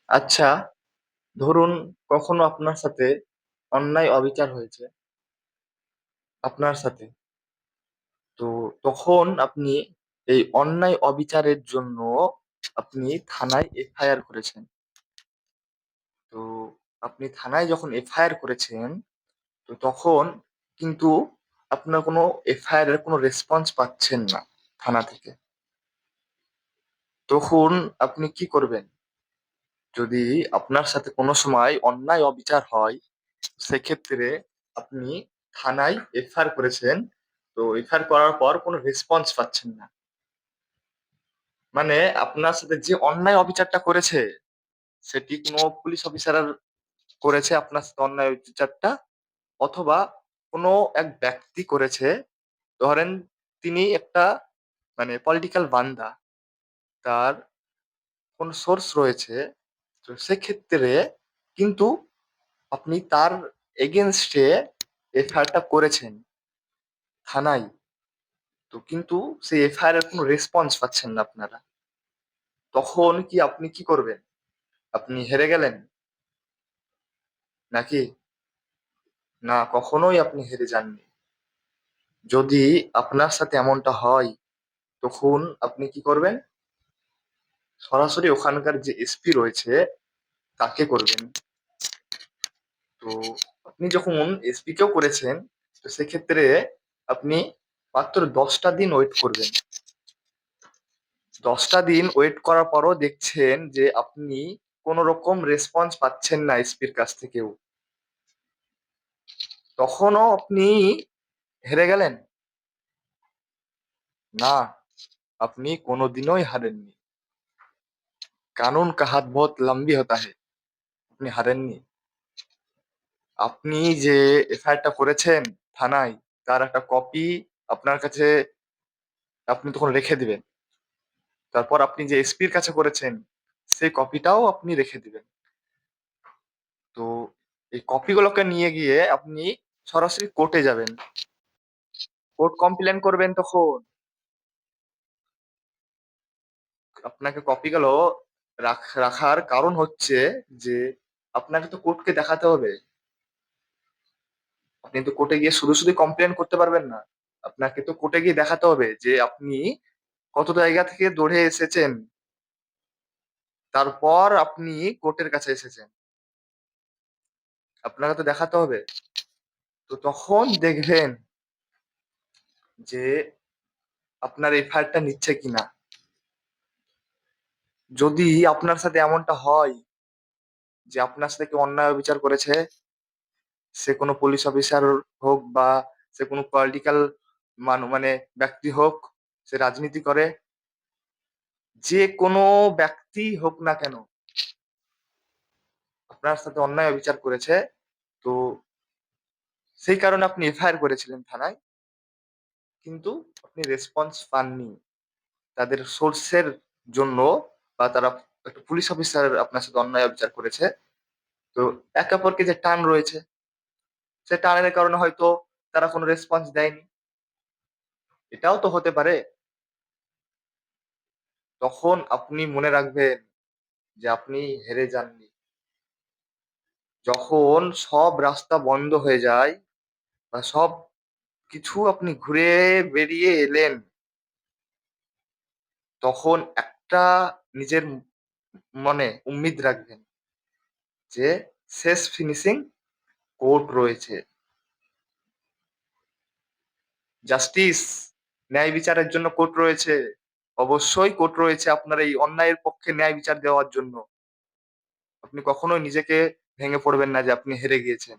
আচ্ছা, ধরুন কখনো আপনার সাথে অন্যায় অবিচার হয়েছে আপনার সাথে। তো তখন আপনি এই অন্যায় অবিচারের জন্য আপনি থানায় এফআইআর করেছেন। তো আপনি থানায় যখন এফআইআর করেছেন, তো তখন কিন্তু আপনার কোনো এফআইআর এর কোনো রেসপন্স পাচ্ছেন না থানা থেকে। তখন আপনি কি করবেন? যদি আপনার সাথে কোনো সময় অন্যায় অবিচার হয়, সেক্ষেত্রে আপনি থানায় এফআইআর করেছেন। তো এফআইআর করার পর কোনো রেসপন্স পাচ্ছেন না। মানে আপনার সাথে যে অন্যায় অবিচারটা করেছে, সেটি কোনো পুলিশ অফিসার করেছে আপনার সাথে অন্যায় অবিচারটা, অথবা কোনো এক ব্যক্তি করেছে। ধরেন তিনি একটা মানে পলিটিক্যাল বান্দা, তার কোন সোর্স রয়েছে। তো সেক্ষেত্রে কিন্তু আপনি তার এগেইনস্টে এফআইআরটা করেছেন থানায়। তো কিন্তু সেই এফআইআর এর কোনো রেসপন্স পাচ্ছেন না আপনারা। তখন কি আপনি কি করবেন? আপনি হেরে গেলেন? নাকি? না, কখনোই আপনি হেরে যাননি। যদি আপনার সাথে এমনটা হয়, তখন আপনি কি করবেন? সরাসরি ওখানকার যে এসপি রয়েছে তাকে করবেন। তো আপনি যখন এসপি কেও করেছেন, তো সেক্ষেত্রে আপনি মাত্র 10টা দিন ওয়েট করবেন। 10টা দিন ওয়েট করার পরও দেখছেন যে আপনি কোন রকম রেসপন্স পাচ্ছেন না এসপির কাছ থেকেও, তখনও আপনি হেরে গেলেন? না, আপনি কোনোদিনই হারেননি। কানুন কা হাত বহুত লম্বি হোতা হ্যায়। আপনি হারেননি। আপনি যে এফআইআরটা করেছেন থানায়, তার একটা কপি আপনার কাছে আপনি তখন রেখে দিবেন। তারপর আপনি যে এসপির কাছে করেছেন, সেই কপিটাও আপনি রেখে দিবেন। তো এই কপিগুলোকে নিয়ে গিয়ে আপনি সরাসরি কোর্টে যাবেন। কোর্ট কমপ্লেন করবেন তখন। আপনাকে কপিগুলো রাখার কারণ হচ্ছে যে আপনাকে তো কোর্টকে দেখাতে হবে। আপনি তো কোর্টে গিয়ে শুধু শুধু কমপ্লেন করতে পারবেন না। আপনাকে তো কোর্টে গিয়ে দেখাতে হবে যে আপনি কত জায়গা থেকে দৌড়ে এসেছেন। তারপর আপনি কোর্টের কাছে এসেছেন। আপনাকে তো দেখাতে হবে। তো তখন দেখবেন যে আপনার এফআইআরটা নিচ্ছে কিনা। যদি আপনার সাথে এমনটা হয় যে আপনার সাথে কেউ অন্যায় অবিচার করেছে, সে কোনো পুলিশ অফিসার হোক বা সে কোনো পলিটিক্যাল মানে ব্যক্তি হোক, সে রাজনীতি করে, যে কোনো ব্যক্তি হোক না কেন, আপনার সাথে অন্যায় অবিচার করেছে, তো সেই কারণে আপনি এফআইআর করেছিলেন থানায়, কিন্তু আপনি রেসপন্স পাননি তাদের সোর্সের জন্য, বা তারা একটা পুলিশ অফিসার আপনার সাথে অন্যায় অবিচার করেছে। তো একে অপরকে যে টান রয়েছে, সে টানের কারণে হয়তো তারা কোনো রেসপন্স দেয়নি। এটাও তো হতে পারে। তখন আপনি মনে রাখবেন যে আপনি হেরে যাননি। যখন সব রাস্তা বন্ধ হয়ে যায় বা সব কিছু আপনি ঘুরে বেরিয়ে এলেন, তখন একটা নিজের মনে উম্মিদ রাখবেন যে শেষ ফিনিশিং কোর্ট রয়েছে। জাস্টিস, ন্যায় বিচারের জন্য কোর্ট রয়েছে। অবশ্যই কোর্ট রয়েছে আপনার এই অন্যায়ের পক্ষে ন্যায় বিচার দেওয়ার জন্য। আপনি কখনোই নিজেকে ভেঙে পড়বেন না যে আপনি হেরে গিয়েছেন।